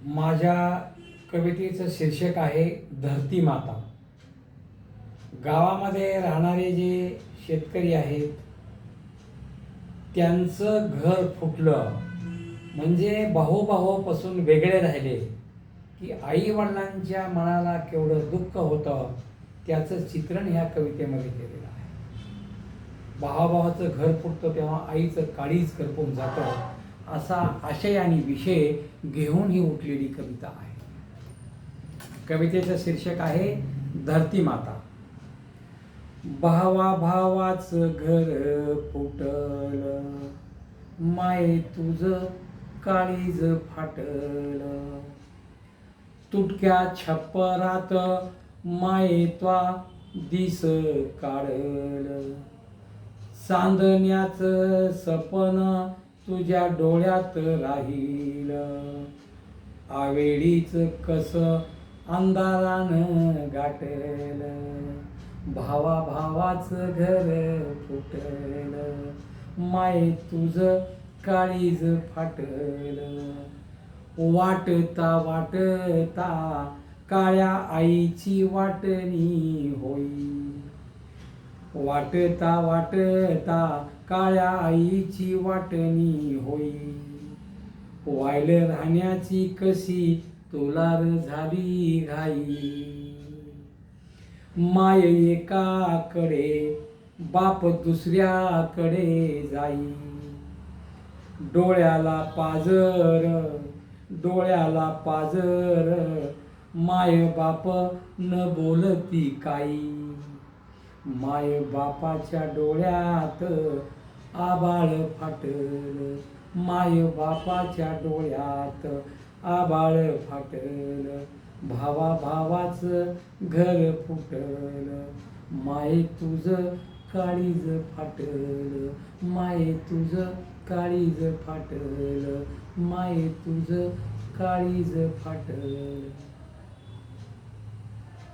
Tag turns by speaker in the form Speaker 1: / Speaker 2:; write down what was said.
Speaker 1: माझ्या कवितेचं शीर्षक आहे धरती माता. गावामध्ये राहणारे जे शेतकरी आहेत त्यांचं घर फुटलं म्हणजे भाऊभावापासून वेगळे राहिले की आईवडिलांच्या मनाला केवढं दुःख होतं त्याचं चित्रण ह्या कवितेमध्ये केलेलं आहे. भावाभावाचं घर फुटतं तेव्हा आईचं काळीज करपून जातं असा आशय आणि विषय घेऊन ही उठलेली कविता आहे. कवितेचं शीर्षक आहे धरती माता. भावा भावाचं घर फुटलं, माये तुझं काळीज फाटलं. तुटक्या छप्परात माये त्वा दिस काढलं. चांदण्याचं सपन तुझ्या डोळ्यात राहिलं. आवेळीच कसं अंधारानं गाठलं. भावा भावाचं घर फुटलं, माये तुझं काळीज फाटलं. वाटता वाटता काळ्या आईची वाटणी होई. वाटता वाटता काळ्या आईची वाटणी होई. वायलं राहण्याची कशी तुलार झाली घाई. माय एकाकडे बाप दुसऱ्याकडे जाई. डोळ्याला पाजर माय बाप न बोलती काही. माय बापाच्या डोळ्यात आभाळ फाटलं. माय बापाच्या डोळ्यात आभाळ फाटलं. भावा भावाचं घर फुटलं, माये तुझं काळीज फाटलं. माये तुझं काळीज फाटलं. माये तुझं काळीज फाटलं.